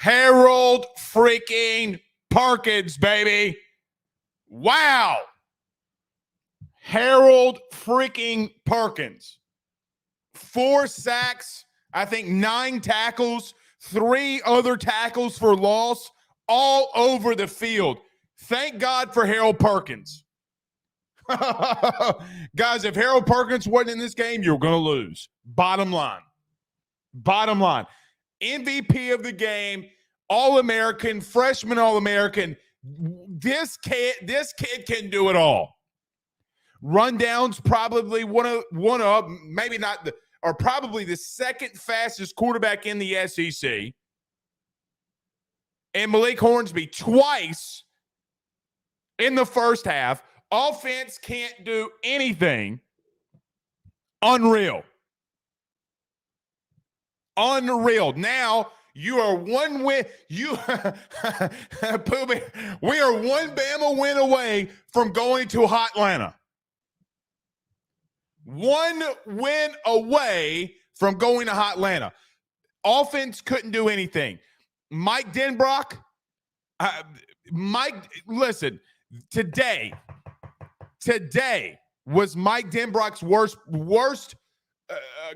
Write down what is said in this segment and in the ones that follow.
Harold freaking Perkins, baby. Wow. Harold freaking Perkins. 4 sacks, I think 9 tackles, 3 other tackles for loss, all over the field. Thank God for Harold Perkins. Guys, if Harold Perkins wasn't in this game, you're going to lose. Bottom line. Bottom line. MVP of the game, All-American, freshman All-American. This kid can do it all. Rundown's probably one of maybe not the, or probably the second fastest quarterback in the SEC. And Malik Hornsby twice in the first half. Offense can't do anything. Unreal. Unreal. Now you are one win. We are one Bama win away from going to Hotlanta. One win away from going to Hotlanta. Offense couldn't do anything. Mike Denbrock, listen, today was Mike Denbrock's worst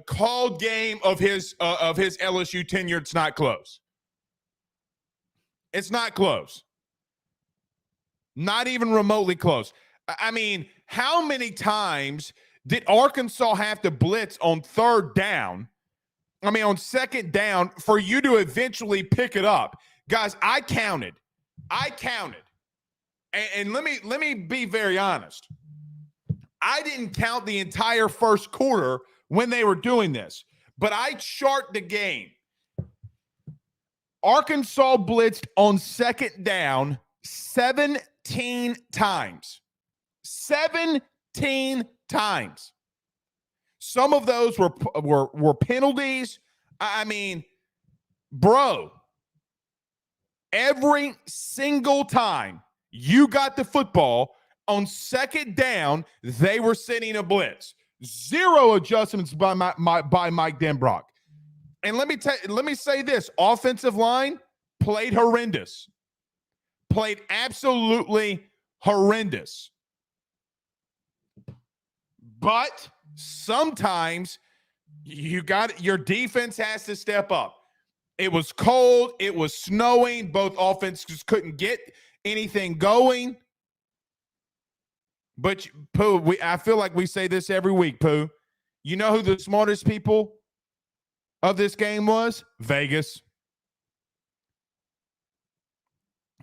called game of his LSU tenure. It's not close. It's not close. Not even remotely close. I mean, how many times did Arkansas have to blitz on third down? I mean, on second down for you to eventually pick it up. Guys, I counted. And let me be very honest. I didn't count the entire first quarter when they were doing this, but I chart the game. Arkansas blitzed on second down 17 times. 17 times. Some of those were penalties. I mean, bro, every single time you got the football on second down, they were sending a blitz. 0 adjustments by Mike Denbrock. And let me say this: offensive line played horrendous. Played absolutely horrendous. But sometimes your defense has to step up. It was cold. It was snowing. Both offenses couldn't get anything going. But, Pooh, I feel like we say this every week, Pooh. You know who the smartest people of this game was? Vegas.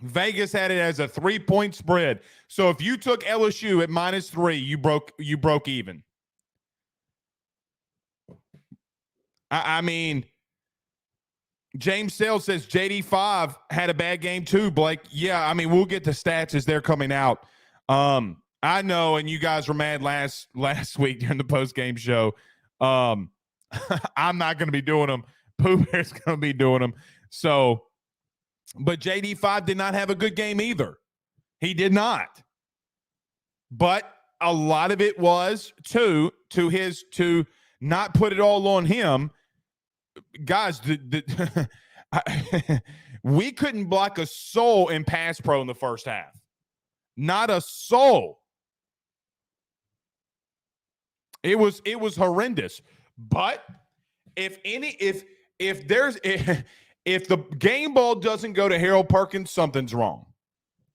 Vegas had it as a 3-point spread. So if you took LSU at -3, you broke even. I mean, James Sales says JD5 had a bad game too, Blake. Yeah, I mean, we'll get the stats as they're coming out. I know, and you guys were mad last week during the post-game show. I'm not going to be doing them. Pooh Bear's going to be doing them. So, but JD5 did not have a good game either. He did not. But a lot of it was to not put it all on him. Guys, we couldn't block a soul in pass pro in the first half. Not a soul. It was horrendous. But if the game ball doesn't go to Harold Perkins, something's wrong.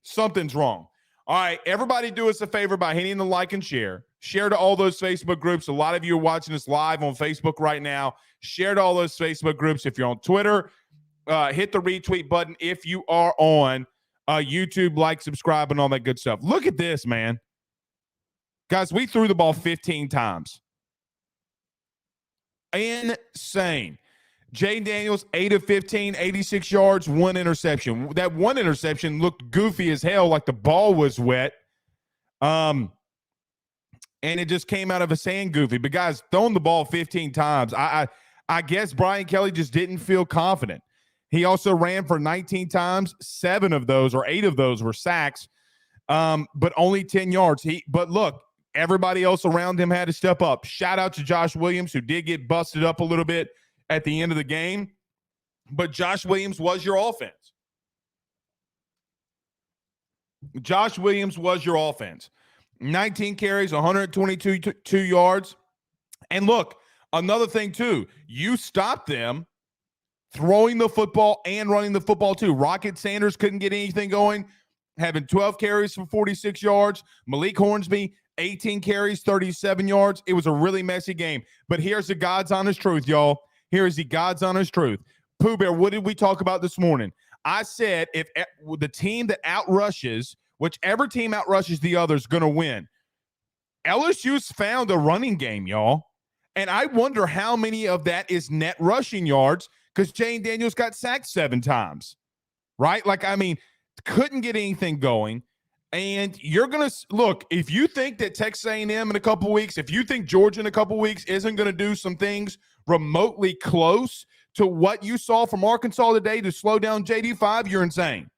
Something's wrong. All right, everybody do us a favor by hitting the like and share. Share to all those Facebook groups. A lot of you are watching us live on Facebook right now. Share to all those Facebook groups. If you're on Twitter, hit the retweet button. If you are on YouTube, like, subscribe, and all that good stuff. Look at this, man. Guys, we threw the ball 15 times. Insane. Jayden Daniels, 8 of 15, 86 yards, 1 interception. That one interception looked goofy as hell, like the ball was wet. And it just came out of a sand goofy. But, guys, throwing the ball 15 times, I guess Brian Kelly just didn't feel confident. He also ran for 19 times. 7 of those or 8 of those were sacks, but only 10 yards. But look, everybody else around him had to step up. Shout out to Josh Williams, who did get busted up a little bit at the end of the game. But Josh Williams was your offense. Josh Williams was your offense. 19 carries, 122 yards. And look, another thing too, you stopped them throwing the football and running the football too. Rocket Sanders couldn't get anything going, having 12 carries for 46 yards. Malik Hornsby, 18 carries, 37 yards. It was a really messy game. But here's the God's honest truth, y'all. Here is the God's honest truth. Pooh Bear, what did we talk about this morning? I said if the team that outrushes, whichever team outrushes the other is going to win. LSU's found a running game, y'all. And I wonder how many of that is net rushing yards because Jayden Daniels got sacked 7 times, right? Like, I mean, couldn't get anything going. And you're going to – look, if you think that Texas A&M in a couple weeks, if you think Georgia in a couple weeks isn't going to do some things remotely close to what you saw from Arkansas today to slow down JD5, you're insane.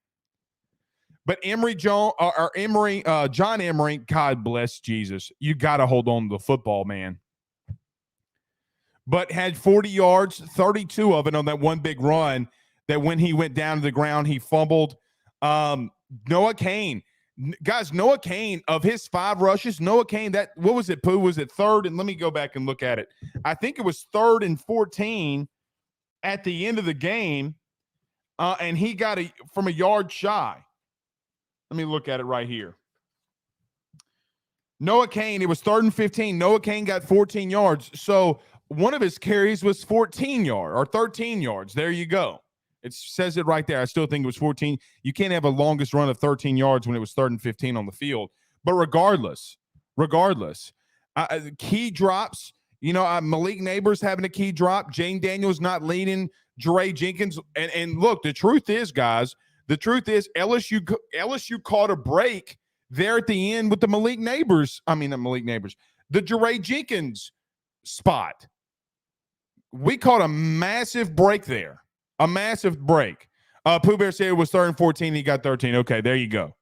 But John Emery, God bless Jesus. You got to hold on to the football, man. But had 40 yards, 32 of it on that one big run that when he went down to the ground, he fumbled. Noah Cain. Guys, Noah Cain, of his 5 rushes, Noah Cain, what was it, Pooh? Was it 3rd? And let me go back and look at it. I think it was 3rd and 14 at the end of the game, and he got from a yard shy. Let me look at it right here. Noah Cain, it was 3rd and 15. Noah Cain got 14 yards. So one of his carries was 14 yards or 13 yards. There you go. It says it right there. I still think it was 14. You can't have a longest run of 13 yards when it was 3rd and 15 on the field. But regardless, key drops. You know, Malik Neighbors having a key drop. Jayden Daniels not leading. Jare Jenkins. And look, the truth is, guys, LSU caught a break there at the end with the the Jare Jenkins spot. We caught a massive break there. A massive break. Pooh Bear said it was 3rd and 14. He got 13. Okay, there you go.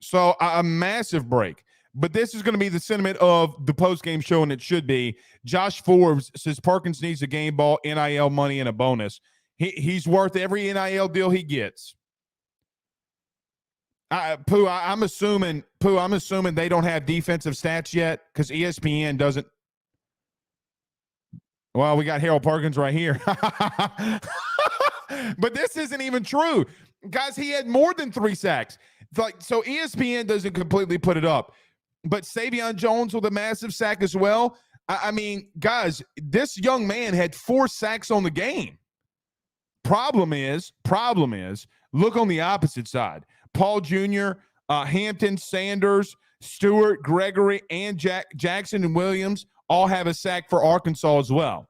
So a massive break. But this is going to be the sentiment of the postgame show, and it should be. Josh Forbes says Perkins needs a game ball, NIL money, and a bonus. He's worth every NIL deal he gets. Pooh, I'm assuming they don't have defensive stats yet because ESPN doesn't. Well, we got Harold Perkins right here. But this isn't even true. Guys, he had more than 3 sacks. So ESPN doesn't completely put it up. But Savion Jones with a massive sack as well. I mean, guys, this young man had 4 sacks on the game. Problem is, look on the opposite side. Paul Jr., Hampton, Sanders, Stewart, Gregory, and Jackson and Williams all have a sack for Arkansas as well.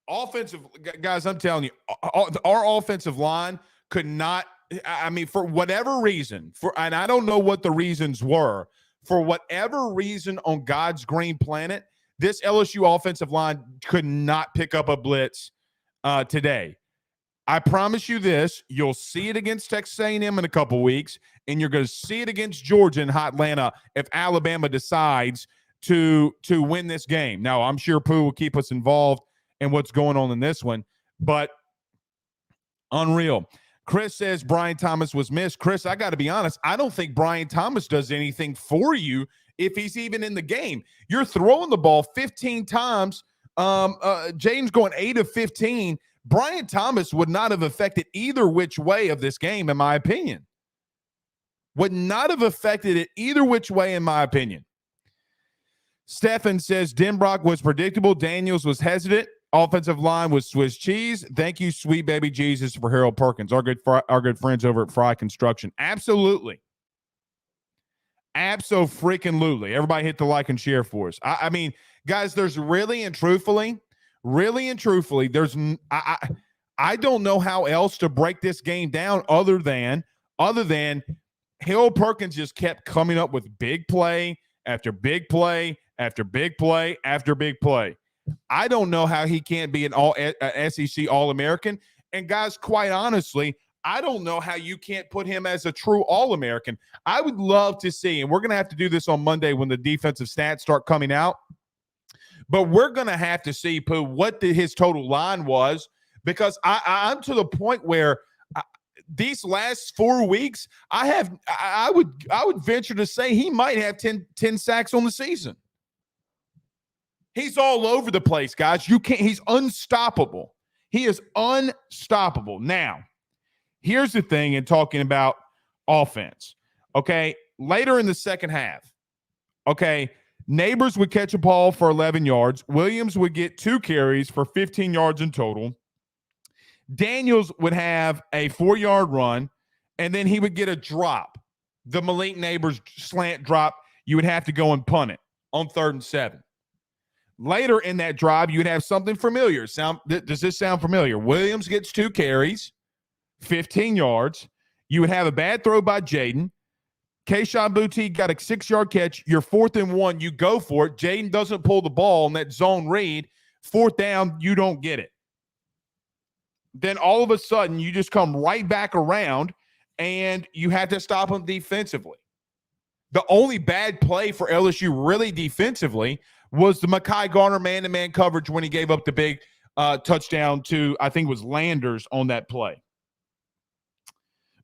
Offensive guys, I'm telling you, our offensive line could not. I mean, for whatever reason, and I don't know what the reasons were. For whatever reason on God's green planet, this LSU offensive line could not pick up a blitz today. I promise you this: you'll see it against Texas A&M in a couple weeks, and you're going to see it against Georgia in hot Atlanta if Alabama decides to win this game. Now, I'm sure Pooh will keep us involved in what's going on in this one, but unreal. Chris says Brian Thomas was missed. Chris, I got to be honest. I don't think Brian Thomas does anything for you if he's even in the game. You're throwing the ball 15 times. Jayden's going 8 of 15. Brian Thomas would not have affected either which way of this game, in my opinion. Would not have affected it either which way, in my opinion. Stefan says Denbrock was predictable. Daniels was hesitant. Offensive line was Swiss cheese. Thank you, sweet baby Jesus, for Harold Perkins, our good friends over at Fry Construction. Absolutely. Abso-freaking-lutely. Everybody hit the like and share for us. I mean, guys, there's really and truthfully, there's I don't know how else to break this game down other than Harold Perkins just kept coming up with big play after big play after big play after big play. I don't know how he can't be an SEC All-American. And guys, quite honestly, I don't know how you can't put him as a true All-American. I would love to see, and we're going to have to do this on Monday when the defensive stats start coming out. But we're going to have to see, Pooh, what his total line was, because I'm to the point where these last 4 weeks, I would venture to say he might have 10 sacks on the season. He's all over the place, guys. He's unstoppable. He is unstoppable. Now, here's the thing in talking about offense. Okay, later in the second half, okay, Neighbors would catch a ball for 11 yards. Williams would get 2 carries for 15 yards in total. Daniels would have a 4-yard run, and then he would get a drop. The Malik Neighbors slant drop, you would have to go and punt it on 3rd and 7. Later in that drive, you would have something familiar. Does this sound familiar? Williams gets 2 carries, 15 yards. You would have a bad throw by Jayden. Kayshon Boutte got a 6-yard catch. You're 4th and 1. You go for it. Jayden doesn't pull the ball on that zone read. 4th down, you don't get it. Then all of a sudden, you just come right back around, and you had to stop them defensively. The only bad play for LSU really defensively was the Mekhi Garner man-to-man coverage when he gave up the big touchdown to, I think it was Landers on that play.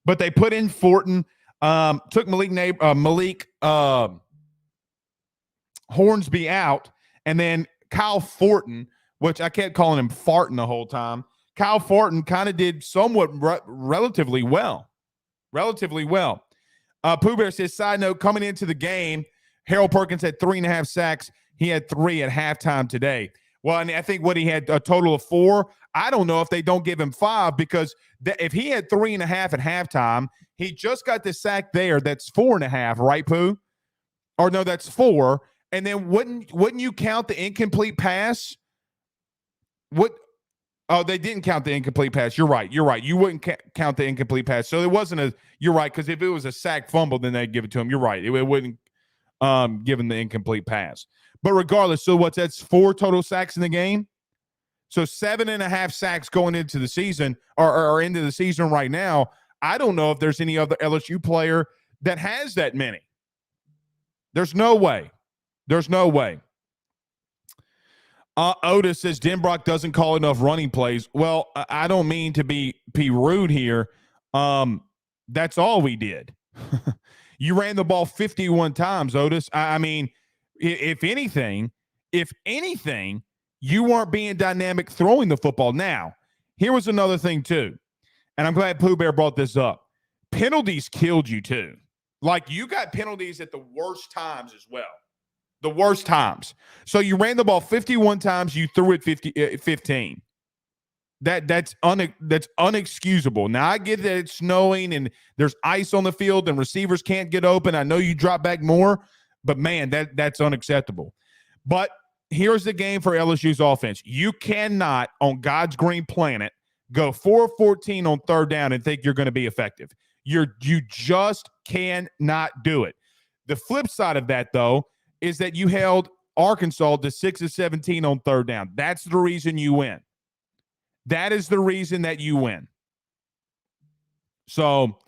But they put in Fortin, took Malik Hornsby out, and then Kyle Fortin, which I kept calling him Fartin the whole time. Kyle Fortin kind of did somewhat relatively well. Pooh Bear says, side note, coming into the game, Harold Perkins had 3.5 sacks. He had 3 at halftime today. Well, and I think he had a total of 4. I don't know if they don't give him 5, because if he had 3.5 at halftime, he just got the sack there. That's 4.5, right, Pooh? Or no, that's 4. And then wouldn't you count the incomplete pass? Oh, they didn't count the incomplete pass. You're right. You wouldn't count the incomplete pass. So it wasn't you're right, because if it was a sack fumble, then they'd give it to him. You're right. It wouldn't give him the incomplete pass. But regardless, so that's 4 total sacks in the game? So 7.5 sacks going into the season, or into the season right now. I don't know if there's any other LSU player that has that many. There's no way. Otis says Denbrock doesn't call enough running plays. Well, I don't mean to be rude here. That's all we did. You ran the ball 51 times, Otis. I mean, if anything, you weren't being dynamic throwing the football. Now, here was another thing too, and I'm glad Pooh Bear brought this up. Penalties killed you too. Like, you got penalties at the worst times as well. The worst times. So you ran the ball 51 times. You threw it 15. That's unexcusable. Now, I get that it's snowing and there's ice on the field and receivers can't get open. I know you drop back more, but man, that's unacceptable. But here's the game for LSU's offense. You cannot, on God's green planet, go 4-14 on 3rd down and think you're going to be effective. You just cannot do it. The flip side of that, though, is that you held Arkansas to 6-17 on 3rd down. That's the reason you win. That is the reason that you win. So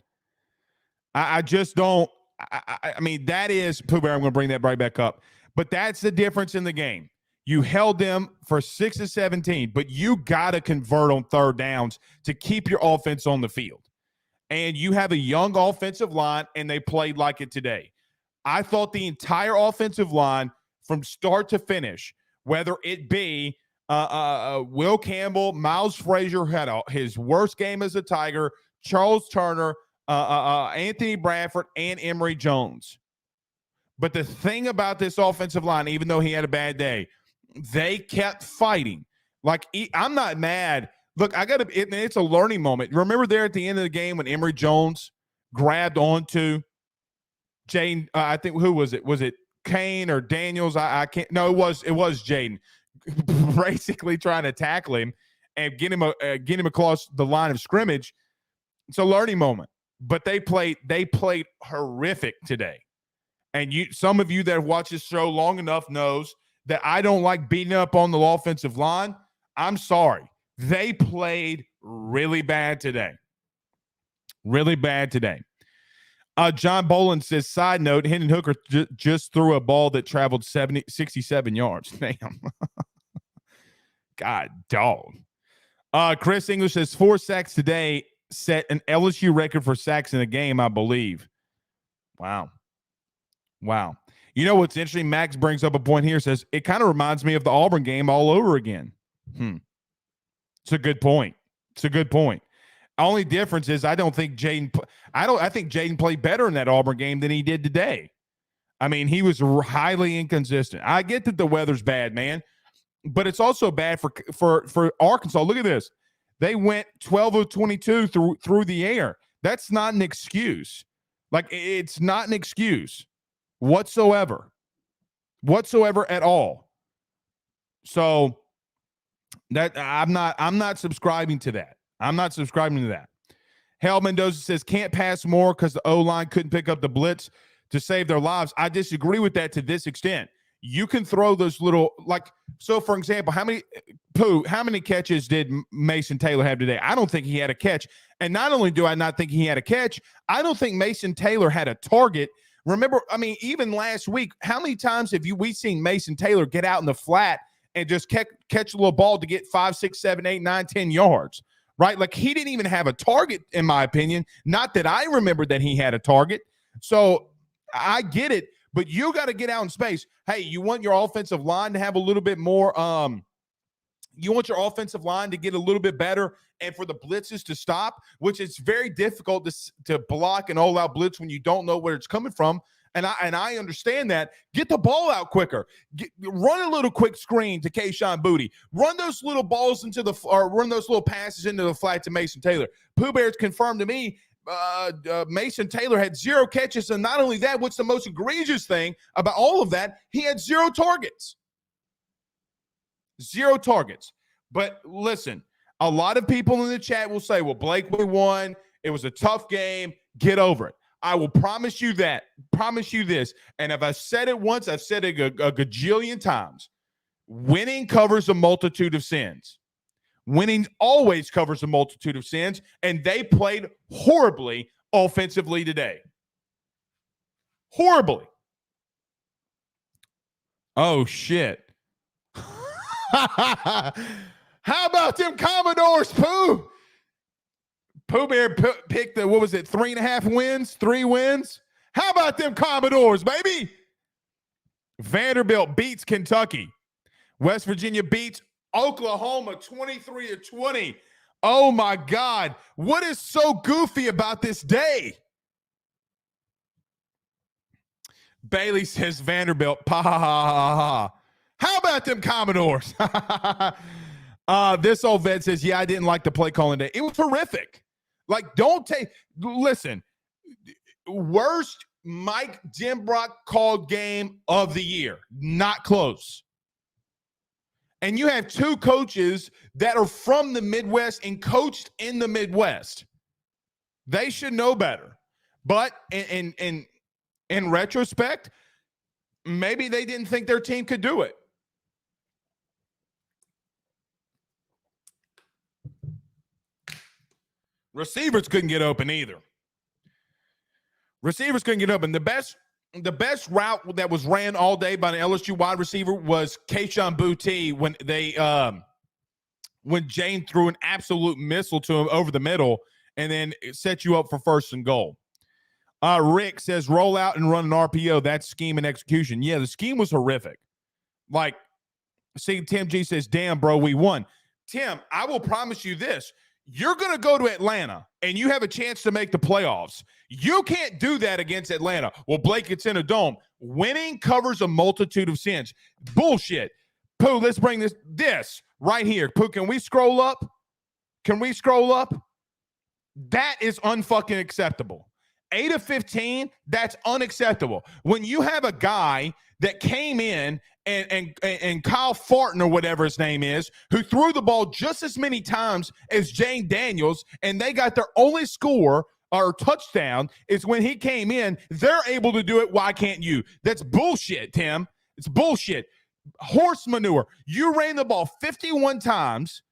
I just don't. I mean, that is, Pooh Bear, I'm going to bring that right back up. But that's the difference in the game. You held them for 6-17, but you got to convert on 3rd downs to keep your offense on the field. And you have a young offensive line, and they played like it today. I thought the entire offensive line from start to finish, whether it be Will Campbell, Miles Frazier had his worst game as a Tiger, Charles Turner, Anthony Bradford, and Emory Jones. But the thing about this offensive line, even though he had a bad day, they kept fighting. Like, I'm not mad. Look, it's a learning moment. Remember there at the end of the game when Emory Jones grabbed onto Jayden, I think, who was it? Was it Kane or Daniels? I can't. No, it was Jayden, basically trying to tackle him and get him across the line of scrimmage. It's a learning moment. But they played horrific today. And some of you that have watched this show long enough knows that I don't like beating up on the offensive line. I'm sorry. They played really bad today. Really bad today. John Boland says, side note, Hendon Hooker just threw a ball that traveled 67 yards. Damn. God, dog. Chris English says 4 sacks today, set an LSU record for sacks in a game, I believe. Wow. You know what's interesting? Max brings up a point here, says it kind of reminds me of the Auburn game all over again. It's a good point. Only difference is I think Jayden played better in that Auburn game than he did today. I mean, he was highly inconsistent. I get that the weather's bad, man, but it's also bad for Arkansas. Look at this. They went 12 of 22 through the air. That's not an excuse. Like, it's not an excuse whatsoever at all. So that I'm not subscribing to that. Hal Mendoza says can't pass more because the O-line couldn't pick up the blitz to save their lives. I disagree with that to this extent. You can throw those little, like, so for example, how many catches did Mason Taylor have today? I don't think he had a catch. And not only do I not think he had a catch, I don't think Mason Taylor had a target. Remember, I mean, even last week, how many times have we seen Mason Taylor get out in the flat and just catch a little ball to get 5, 6, 7, 8, 9, 10 yards, right? Like, he didn't even have a target, in my opinion. Not that I remember that he had a target. So I get it, but you got to get out in space. Hey, you want your offensive line to have a little bit more you want your offensive line to get a little bit better and for the blitzes to stop, which is very difficult to block an all-out blitz when you don't know where it's coming from. And I understand that. Get the ball out quicker. Run a little quick screen to Kayshon Boutte. Run those little balls run those little passes into the flat to Mason Taylor. Pooh Bear's confirmed to me Mason Taylor had 0 catches, and not only that, what's the most egregious thing about all of that? He had 0 targets. 0 targets. But listen, a lot of people in the chat will say, well, Blake, we won. It was a tough game. Get over it. I will promise you that. Promise you this. And if I said it once, I've said it a gajillion times. Winning covers a multitude of sins. Winning always covers a multitude of sins, and they played horribly offensively today. Horribly. Oh, shit. How about them Commodores, Pooh? Pooh Bear picked the, 3.5 wins? 3 wins? How about them Commodores, baby? Vanderbilt beats Kentucky. West Virginia beats Oklahoma 23-20. Oh, my God. What is so goofy about this day? Bailey says Vanderbilt. Pa ha ha ha ha. How about them Commodores? This old vet says, yeah, I didn't like the play calling day. It was horrific. Like, listen, worst Mike Denbrock called game of the year. Not close. And you have 2 coaches that are from the Midwest and coached in the Midwest. They should know better. But in retrospect, maybe they didn't think their team could do it. Receivers couldn't get open either. Receivers couldn't get open. The best route that was ran all day by an LSU wide receiver was Kayshon Boutte when Jayden threw an absolute missile to him over the middle and then it set you up for 1st and goal. Rick says roll out and run an RPO. That's scheme and execution. Yeah, the scheme was horrific. Like, see, Tim G says, damn, bro, we won. Tim, I will promise you this. You're going to go to Atlanta, and you have a chance to make the playoffs. You can't do that against Atlanta. Well, Blake, it's in a dome. Winning covers a multitude of sins. Bullshit. Pooh, let's bring this right here. Pooh, can we scroll up? That is unfucking acceptable. 8 of 15, that's unacceptable. When you have a guy that came in and Kyle Farton or whatever his name is, who threw the ball just as many times as Jane Daniels, and they got their only score or touchdown is when he came in, they're able to do it. Why can't you? That's bullshit, Tim. It's bullshit. Horse manure. You ran the ball 51 times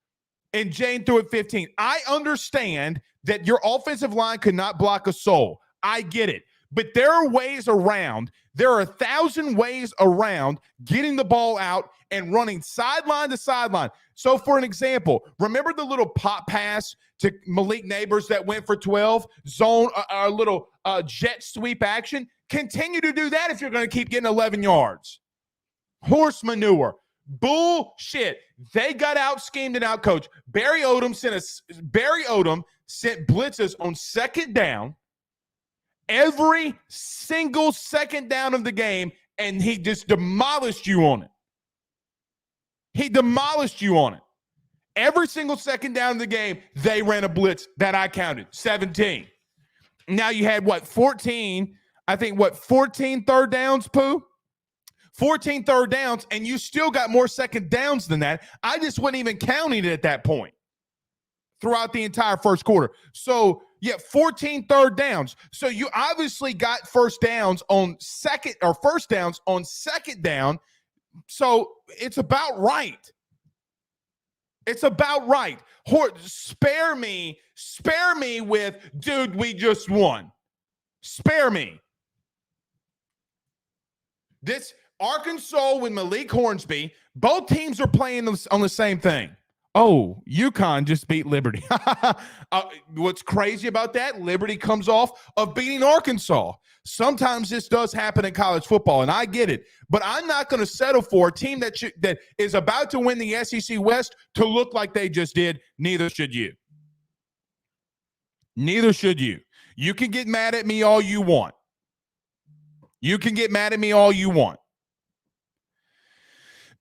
and Jane threw it 15. I understand that your offensive line could not block a soul. I get it. But there are ways around. There are 1,000 ways around getting the ball out and running sideline to sideline. So, for an example, remember the little pop pass to Malik Neighbors that went for 12? Zone, a little jet sweep action? Continue to do that if you're going to keep getting 11 yards. Horse manure. Bullshit. They got out schemed and out coached. Barry Odom sent blitzes on second down every single second down of the game, and he just demolished you on it. He demolished you on it. Every single second down of the game, they ran a blitz that I counted, 17. Now you had, 14 third downs, Pooh? 14 third downs, and you still got more second downs than that. I just wasn't even counting it at that point throughout the entire first quarter. So, 14 third downs. So you obviously got first downs on second down. So it's about right. It's about right. Spare me with, dude, we just won. Spare me. This Arkansas with Malik Hornsby, both teams are playing on the same thing. Oh, UConn just beat Liberty. What's crazy about that? Liberty comes off of beating Arkansas. Sometimes this does happen in college football, and I get it. But I'm not going to settle for a team that is about to win the SEC West to look like they just did. Neither should you. Neither should you. You can get mad at me all you want.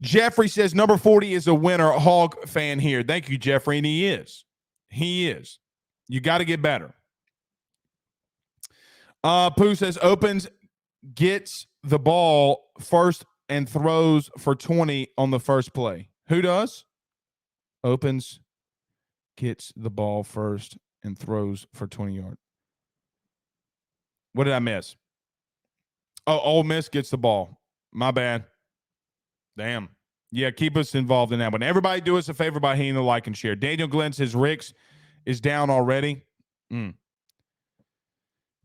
Jeffrey says number 40 is a winner. Hog fan here. Thank you, Jeffrey. And he is. You got to get better. Pooh says opens, gets the ball first and throws for 20 on the first play. Who does? Opens, gets the ball first and throws for 20 yards. What did I miss? Oh, Ole Miss gets the ball. My bad. Damn. Yeah, keep us involved in that one. Everybody do us a favor by hitting the like and share. Daniel Glenn says Ricks is down already.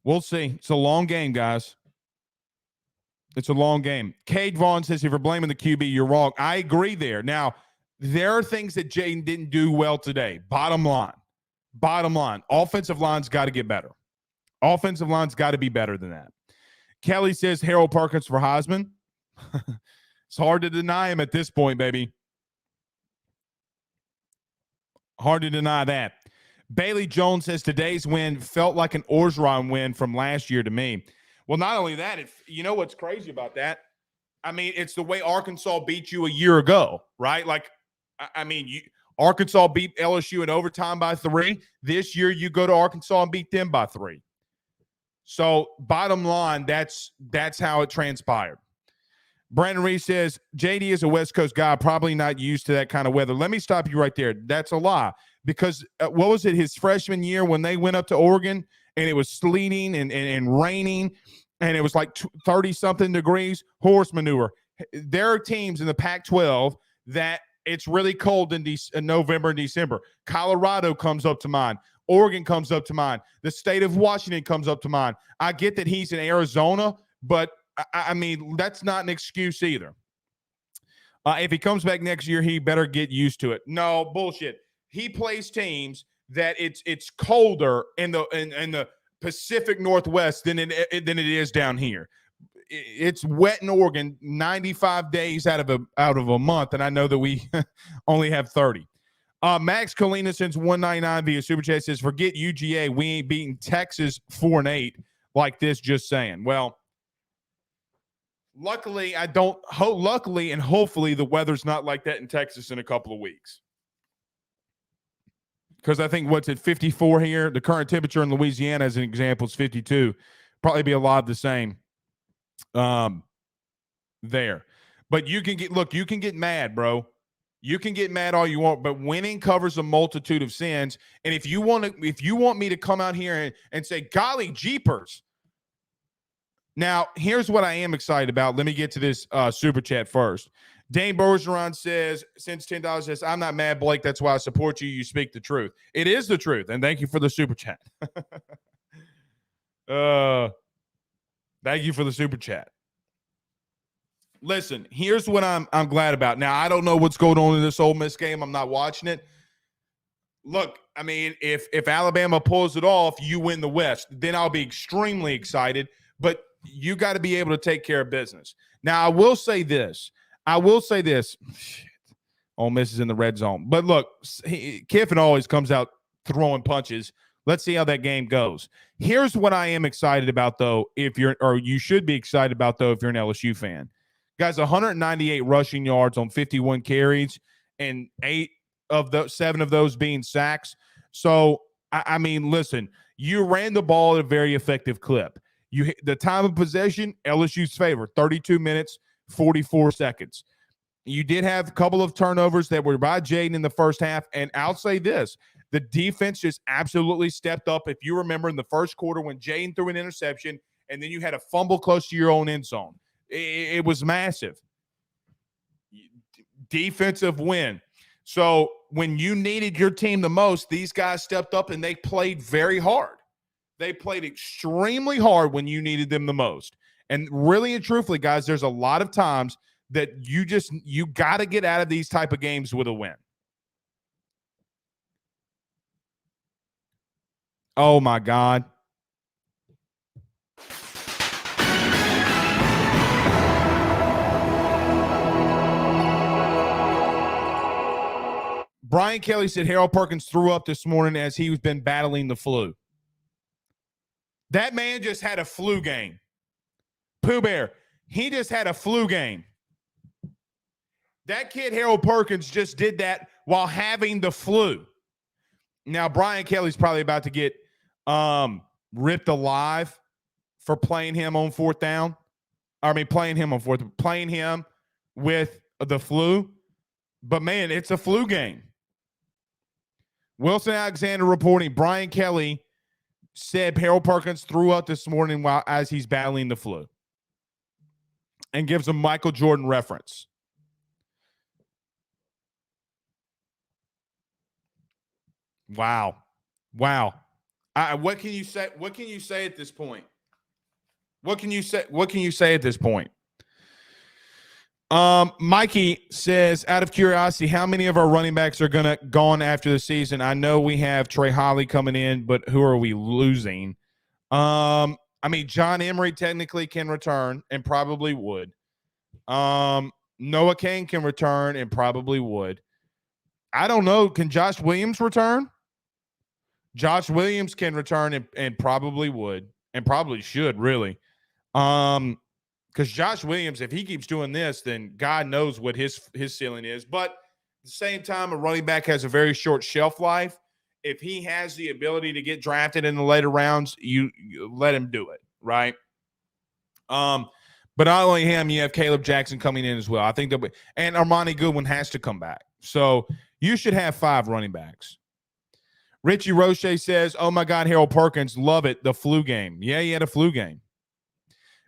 We'll see. It's a long game, guys. It's a long game. Cade Vaughn says if you're blaming the QB, you're wrong. I agree there. Now, there are things that Jayden didn't do well today. Bottom line. Offensive line's got to get better. Offensive line's got to be better than that. Kelly says Harold Perkins for Heisman. It's hard to deny him at this point, baby. Hard to deny that. Bailey Jones says today's win felt like an Orgeron win from last year to me. Well, not only that, you know what's crazy about that? I mean, it's the way Arkansas beat you a year ago, right? Like, Arkansas beat LSU in overtime by 3. This year, you go to Arkansas and beat them by 3. So, bottom line, that's how it transpired. Brandon Reese says, JD is a West Coast guy, probably not used to that kind of weather. Let me stop you right there. That's a lie. Because what was it, his freshman year when they went up to Oregon and it was sleeting and raining and it was like 30-something degrees? Horse manure. There are teams in the Pac-12 that it's really cold in November and December. Colorado comes up to mind. Oregon comes up to mind. The state of Washington comes up to mind. I get that he's in Arizona, but I mean, that's not an excuse either. If he comes back next year, he better get used to it. No, bullshit. He plays teams that it's colder in the Pacific Northwest than it is down here. It's wet in Oregon 95 days out of a month, and I know that we only have 30. Max Colina sends $1.99 via Super Chat, says, forget UGA. We ain't beating Texas 4-8 like this, just saying. Well, luckily and hopefully the weather's not like that in Texas in a couple of weeks. Because I think what's at 54 here, the current temperature in Louisiana, as an example, is 52. Probably be a lot of the same there. But you can get mad, bro. You can get mad all you want, but winning covers a multitude of sins. And if you want me to come out here and say, golly jeepers. Now, here's what I am excited about. Let me get to this super chat first. Dane Bergeron says, since $10 says, I'm not mad, Blake. That's why I support you. You speak the truth. It is the truth. And thank you for the super chat. Thank you for the super chat. Listen, here's what I'm glad about. Now, I don't know what's going on in this Ole Miss game. I'm not watching it. Look, I mean, if Alabama pulls it off, you win the West, then I'll be extremely excited. But you got to be able to take care of business. Now, I will say this. Shit, Ole Miss is in the red zone. But look, Kiffin always comes out throwing punches. Let's see how that game goes. Here's what I am excited about, though, you should be excited about, though, if you're an LSU fan. Guys, 198 rushing yards on 51 carries, and 7 of those being sacks. So, I mean, listen, you ran the ball at a very effective clip. The time of possession, LSU's favor, 32 minutes, 44 seconds. You did have a couple of turnovers that were by Jayden in the first half, and I'll say this. The defense just absolutely stepped up. If you remember in the first quarter when Jayden threw an interception, and then you had a fumble close to your own end zone. It was massive. Defensive win. So when you needed your team the most, these guys stepped up and they played very hard. They played extremely hard when you needed them the most. And really and truthfully, guys, there's a lot of times that you got to get out of these type of games with a win. Oh, my God. Brian Kelly said Harold Perkins threw up this morning as he's been battling the flu. That man just had a flu game. Pooh Bear, he just had a flu game. That kid, Harold Perkins, just did that while having the flu. Now, Brian Kelly's probably about to get ripped alive for playing him on fourth down. Playing him with the flu. But, man, it's a flu game. Wilson Alexander reporting Brian Kelly said Harold Perkins threw up this morning as he's battling the flu. And gives a Michael Jordan reference. Wow. What can you say? What can you say at this point? What can you say at this point? Mikey says, out of curiosity, how many of our running backs are gone after the season? I know we have Trey Holly coming in, but who are we losing? John Emery technically can return and probably would. Noah Kane can return and probably would. I don't know. Can Josh Williams return? Josh Williams can return and probably would and probably should, really. Because Josh Williams, if he keeps doing this, then God knows what his ceiling is. But at the same time, a running back has a very short shelf life. If he has the ability to get drafted in the later rounds, you let him do it, right? But not only him, you have Caleb Jackson coming in as well. I think and Armani Goodwin has to come back. So you should have 5 running backs. Richie Roche says, oh, my God, Harold Perkins, love it, the flu game. Yeah, he had a flu game.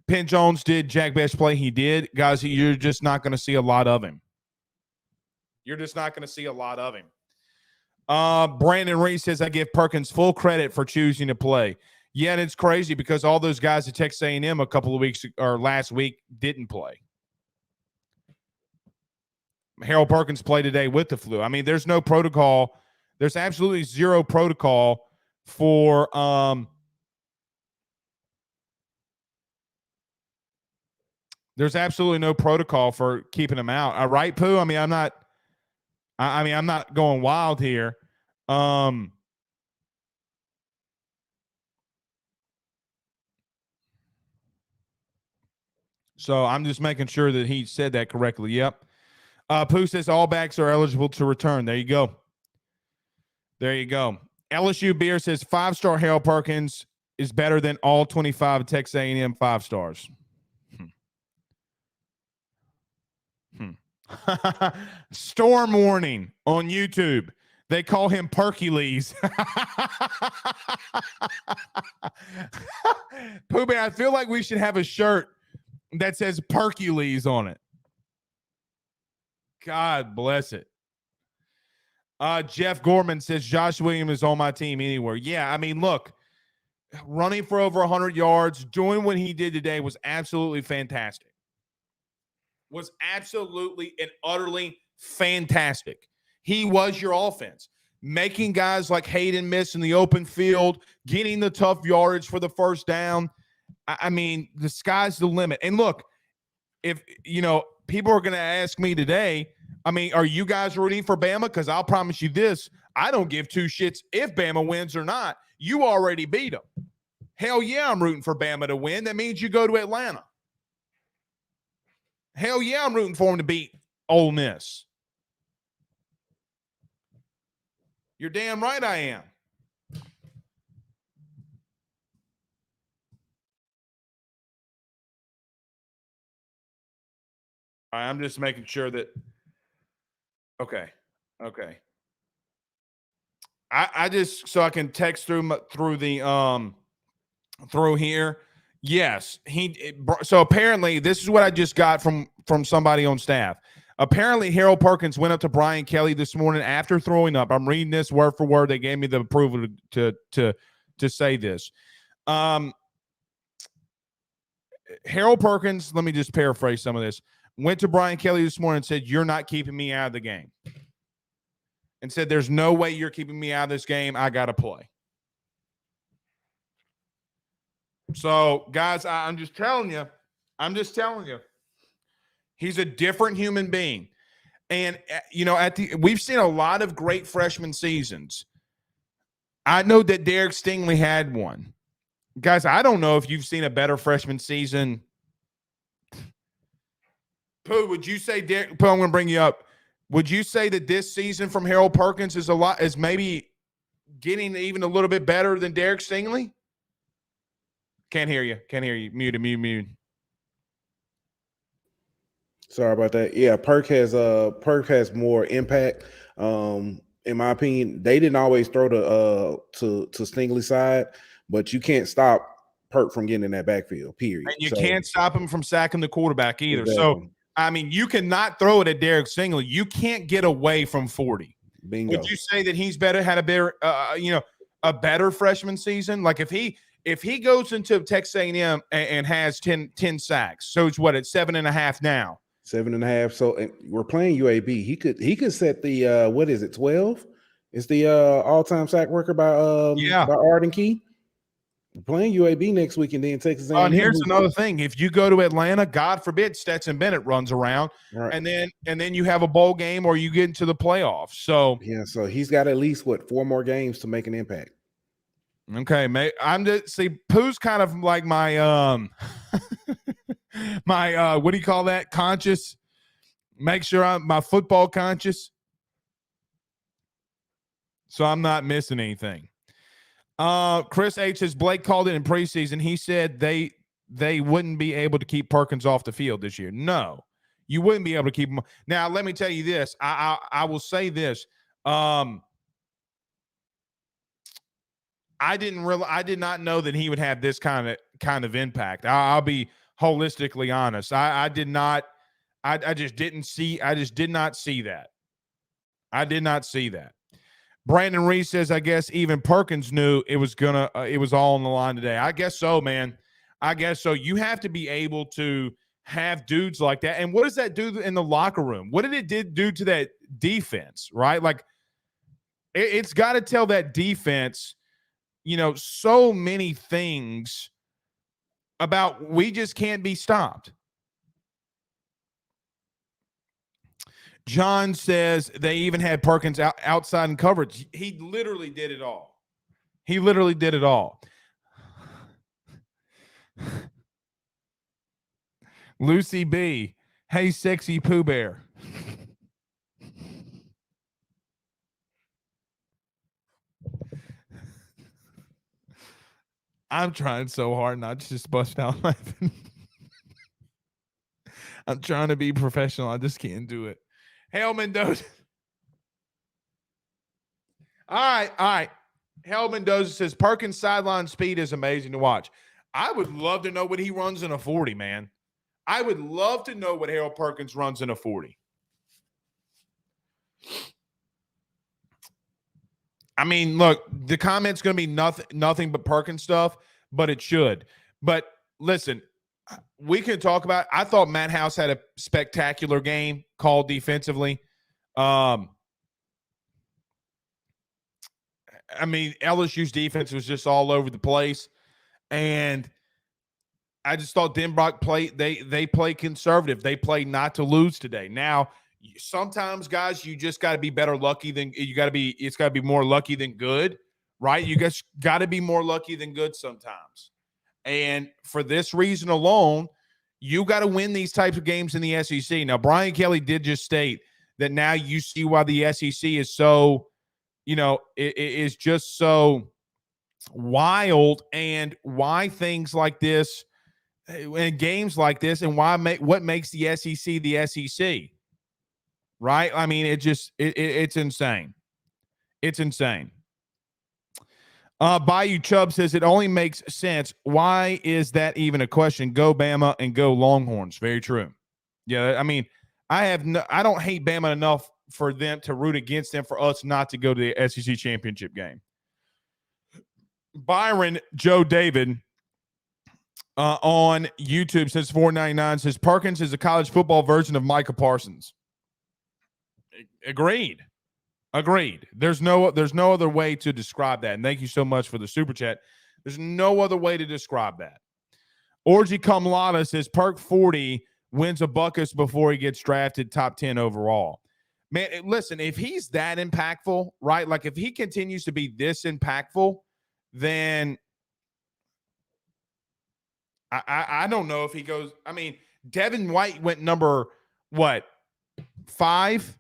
Penn Jones did Jack Best play. He did. Guys, you're just not going to see a lot of him. Brandon Reese says, I give Perkins full credit for choosing to play. Yeah, and it's crazy because all those guys at Texas A&M a couple of weeks or last week didn't play. Harold Perkins played today with the flu. I mean, there's no protocol. There's absolutely zero protocol for there's absolutely no protocol for keeping him out. All right, Pooh? I'm not going wild here. So I'm just making sure that he said that correctly. Yep. Pooh says all backs are eligible to return. There you go. LSU Beer says 5-star Harold Perkins is better than all 25 Texas A&M 5 stars. Storm warning on YouTube. They call him Perkins. Pooh Bear, I feel like we should have a shirt that says Perkins on it. God bless it. Jeff Gorman says Josh Williams is on my team anywhere. Yeah, I mean, look, running for over 100 yards, doing what he did today was absolutely fantastic. Was absolutely and utterly fantastic. He was your offense, making guys like Jayden miss in the open field, getting the tough yardage for the first down. I mean, the sky's the limit. And look, if, people are going to ask me today, I mean, are you guys rooting for Bama? Because I'll promise you this, I don't give two shits if Bama wins or not. You already beat them. Hell yeah, I'm rooting for Bama to win. That means you go to Atlanta. Hell yeah, I'm rooting for him to beat Ole Miss. You're damn right I am. All right, I'm just making sure that. Okay. I just so I can text through the through here. Yes, so apparently this is what I just got from somebody on staff. Apparently Harold Perkins went up to Brian Kelly this morning after throwing up. I'm reading this word for word. They gave me the approval to say this. Harold Perkins, let me just paraphrase some of this, went to Brian Kelly this morning and said, "You're not keeping me out of the game." And said, "There's no way you're keeping me out of this game. I got to play." So, guys, I'm just telling you. He's a different human being. And, we've seen a lot of great freshman seasons. I know that Derek Stingley had one. Guys, I don't know if you've seen a better freshman season. Pooh, would you say, Derek, Pooh, I'm going to bring you up. Would you say that this season from Harold Perkins is maybe getting even a little bit better than Derek Stingley? Can't hear you. Mute. Sorry about that. Yeah, Perk has more impact. In my opinion, they didn't always throw to Stingley's side, but you can't stop Perk from getting in that backfield, period. And you can't stop him from sacking the quarterback either. Exactly. So, I mean, you cannot throw it at Derek Stingley. You can't get away from 40. Bingo. Would you say that he's had a better freshman season? Like if he goes into Texas A&M and has 10 sacks, so it's what, it's 7.5 now. 7.5. So and we're playing UAB. He could set the what is it, 12? It's the all-time sack record by Arden Key. We're playing UAB next week and then Texas A&M. And here's another thing. If you go to Atlanta, God forbid Stetson Bennett runs around, right, and then you have a bowl game or you get into the playoffs. So yeah, so he's got at least 4 more games to make an impact. Okay, mate. Pooh's kind of like my my what do you call that? Conscious. Make sure I'm my football conscious, so I'm not missing anything. Chris H says Blake called it in preseason. He said they wouldn't be able to keep Perkins off the field this year. No, you wouldn't be able to keep him. Now, let me tell you this. I will say this. I did not know that he would have this kind of impact. I'll be holistically honest. I did not. I just did not see that. I did not see that. Brandon Reese says, I guess even Perkins knew it was all on the line today. I guess so, man. I guess so. You have to be able to have dudes like that. And what does that do in the locker room? What did it do to that defense, right? Like, it's got to tell that defense, so many things about we just can't be stopped. John says they even had Perkins outside in coverage. He literally did it all. Lucy B. Hey, sexy Pooh Bear. I'm trying so hard not to just bust out laughing. I'm trying to be professional. I just can't do it. Hale Mendoza. All right. Hale Mendoza says Perkins' sideline speed is amazing to watch. I would love to know what he runs in a 40, man. I would love to know what Harold Perkins runs in a 40. I mean, look, the comment's going to be nothing but Perkins stuff, but it should. But listen, we can talk about. I thought Matt House had a spectacular game called defensively. I mean, LSU's defense was just all over the place, and I just thought Denbrock played. They play conservative. They play not to lose today. Now, sometimes, guys, you just got to be better lucky than you got to be. It's got to be more lucky than good, right? You guys got to be more lucky than good sometimes. And for this reason alone, you got to win these types of games in the SEC. Now, Brian Kelly did just state that now you see why the SEC is so, it is just so wild, and why things like this and games like this, and what makes the SEC the SEC, right? I mean, it's insane. It's insane. Bayou Chubb says it only makes sense. Why is that even a question? Go Bama and go Longhorns. Very true. Yeah, I mean, I don't hate Bama enough for them to root against them for us not to go to the SEC championship game. Byron Joe David on YouTube says $4.99 says Perkins is a college football version of Micah Parsons. Agreed. There's no other way to describe that. And thank you so much for the super chat. There's no other way to describe that. Orgy Cum Laude says Perk 40 wins a Buckus before he gets drafted top 10 overall. Man, listen, if he's that impactful, right? Like if he continues to be this impactful, then I don't know if he goes. I mean, Devin White went number 5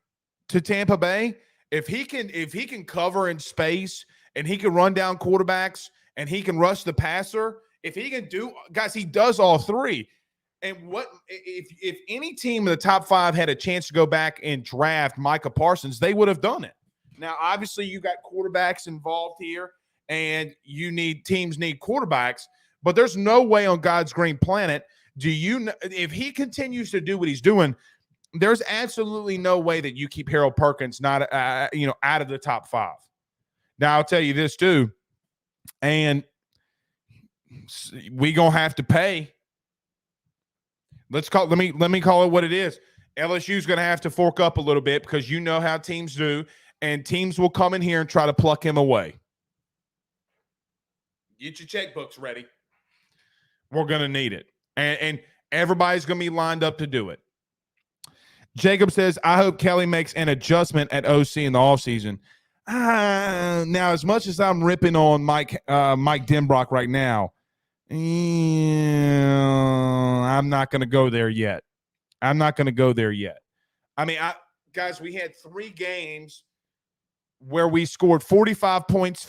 to Tampa Bay. If he can cover in space and he can run down quarterbacks and he can rush the passer, if he can do, guys, he does all three. And what if any team in the top 5 had a chance to go back and draft Micah Parsons, they would have done it. Now, obviously, you got quarterbacks involved here, and teams need quarterbacks, but there's no way on God's green planet if he continues to do what he's doing, there's absolutely no way that you keep Harold Perkins not out of the top 5. Now, I'll tell you this too, and we gonna have to pay. Let me call it what it is. LSU's gonna have to fork up a little bit because you know how teams do, and teams will come in here and try to pluck him away. Get your checkbooks ready. We're gonna need it, and everybody's gonna be lined up to do it. Jacob says, I hope Kelly makes an adjustment at OC in the offseason. Now, as much as I'm ripping on Mike Denbrock right now, I'm not going to go there yet. I mean, guys, we had 3 games where we scored 45 points,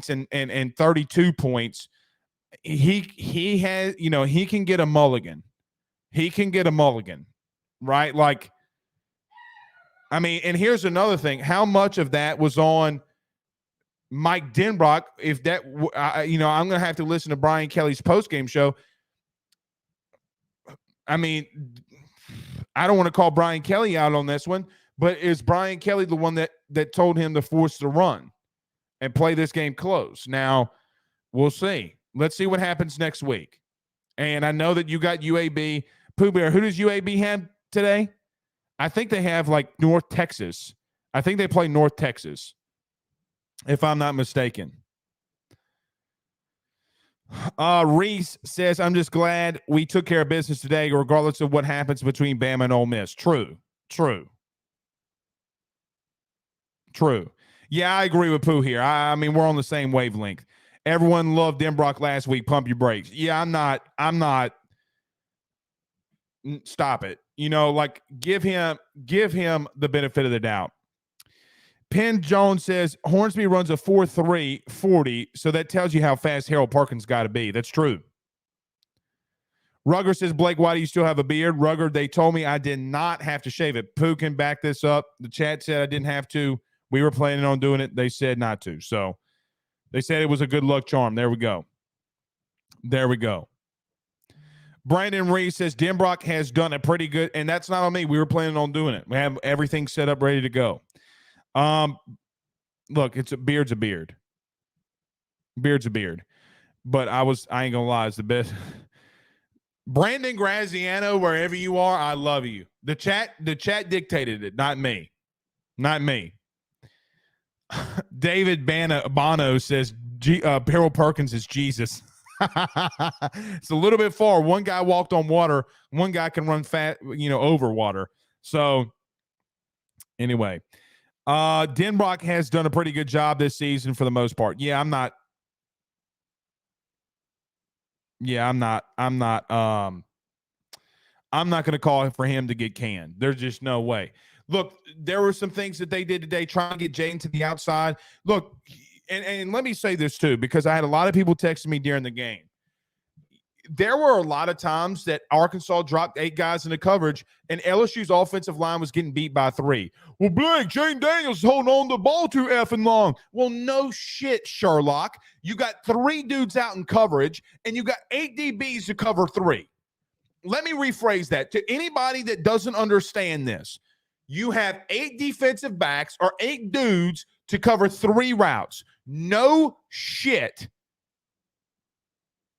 and 32 points. He has, he can get a mulligan. Right? Like, I mean, and here's another thing. How much of that was on Mike Denbrock? If that, I'm going to have to listen to Brian Kelly's postgame show. I mean, I don't want to call Brian Kelly out on this one, but is Brian Kelly the one that told him to force the run and play this game close? Now, we'll see. Let's see what happens next week. And I know that you got UAB. Pooh Bear, who does UAB have today? I think they have North Texas. I think they play North Texas, if I'm not mistaken. Reese says, I'm just glad we took care of business today, regardless of what happens between Bama and Ole Miss. True. Yeah, I agree with Pooh here. I mean, we're on the same wavelength. Everyone loved Denbrock last week. Pump your brakes. Yeah, I'm not. Stop it. Give him the benefit of the doubt. Penn Jones says Hornsby runs a 4.3 40, so that tells you how fast Harold Perkins got to be. That's true. Rugger says, Blake, why do you still have a beard? Rugger, they told me I did not have to shave it. Pooh can back this up. The chat said I didn't have to. We were planning on doing it. They said not to. So they said it was a good luck charm. There we go. Brandon Reed says Denbrock has done a pretty good, and that's not on me. We were planning on doing it. We have everything set up, ready to go. look, it's a beard's a beard. Beard's a beard. But I ain't gonna lie, it's the best. Brandon Graziano, wherever you are, I love you. The chat dictated it, not me. Not me. David Bono says Harold Perkins is Jesus. It's a little bit far. One guy walked on water. One guy can run fast, over water. So anyway, Denbrock has done a pretty good job this season for the most part. I'm not going to call for him to get canned. There's just no way. Look, there were some things that they did today trying to get Jayden to the outside. Look, and let me say this too, because I had a lot of people texting me during the game. There were a lot of times that Arkansas dropped 8 guys in the coverage, and LSU's offensive line was getting beat by 3. Well, Blake, Jayden Daniels is holding on to the ball too effing long. Well, no shit, Sherlock. You got 3 dudes out in coverage, and you got 8 DBs to cover 3. Let me rephrase that. To anybody that doesn't understand this, you have 8 defensive backs or 8 dudes to cover 3 routes. No shit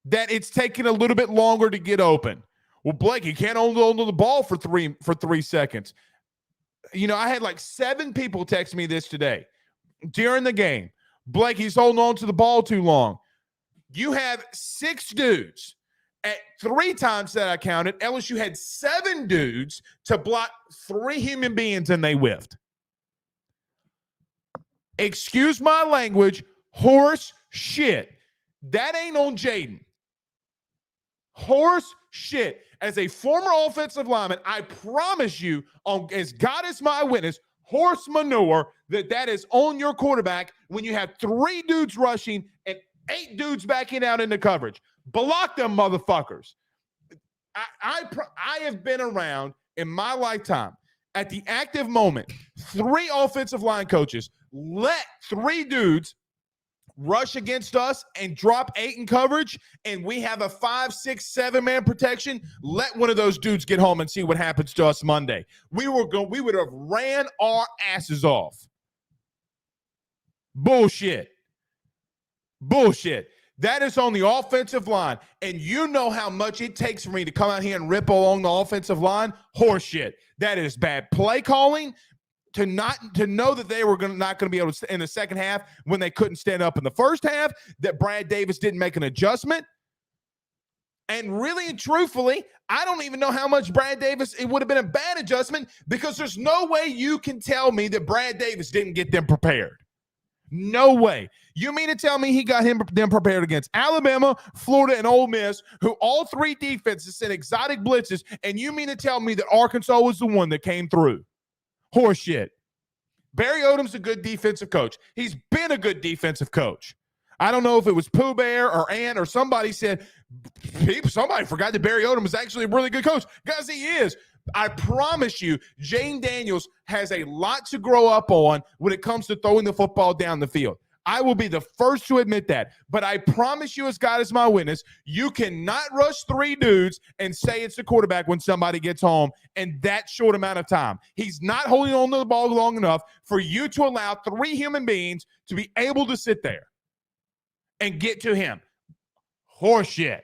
that it's taking a little bit longer to get open. Well, Blake, you can't hold on to the ball for 3 seconds. I had like 7 people text me this today during the game. Blake, he's holding on to the ball too long. You have 6 dudes. At 3 times that I counted, LSU had 7 dudes to block 3 human beings, and they whiffed. Excuse my language, horse shit. That ain't on Jayden. Horse shit. As a former offensive lineman, I promise you, as God is my witness, horse manure, that is on your quarterback when you have 3 dudes rushing and 8 dudes backing out into coverage. Block them motherfuckers. I have been around in my lifetime at the active moment, 3 offensive line coaches let 3 dudes rush against us and drop 8 in coverage, and we have a 5, 6, 7-man protection. Let one of those dudes get home and see what happens to us Monday. We would have ran our asses off. Bullshit. That is on the offensive line. And you know how much it takes for me to come out here and rip along the offensive line? Horseshit. That is bad play calling. To know that they were not going to be able to in the second half when they couldn't stand up in the first half, that Brad Davis didn't make an adjustment. And really and truthfully, I don't even know how much Brad Davis, it would have been a bad adjustment, because there's no way you can tell me that Brad Davis didn't get them prepared. No way. You mean to tell me he got them prepared against Alabama, Florida, and Ole Miss, who all 3 defenses sent exotic blitzes, and you mean to tell me that Arkansas was the one that came through? Horseshit. Barry Odom's a good defensive coach. He's been a good defensive coach. I don't know if it was Pooh Bear or Ant or somebody said, somebody forgot that Barry Odom is actually a really good coach. Guys, he is. I promise you, Jayden Daniels has a lot to grow up on when it comes to throwing the football down the field. I will be the first to admit that. But I promise you, as God is my witness, you cannot rush 3 dudes and say it's the quarterback when somebody gets home in that short amount of time. He's not holding on to the ball long enough for you to allow 3 human beings to be able to sit there and get to him. Horseshit.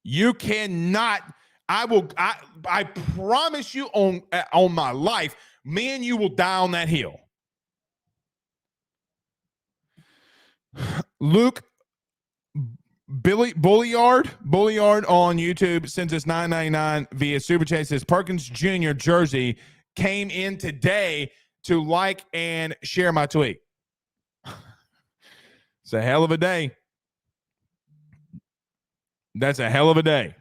You cannot. I promise you on my life, me and you will die on that hill. Luke Bulliard on YouTube sends us $9.99 via Super Chat. Says Perkins Jr. jersey came in today to like and share my tweet. It's a hell of a day. That's a hell of a day.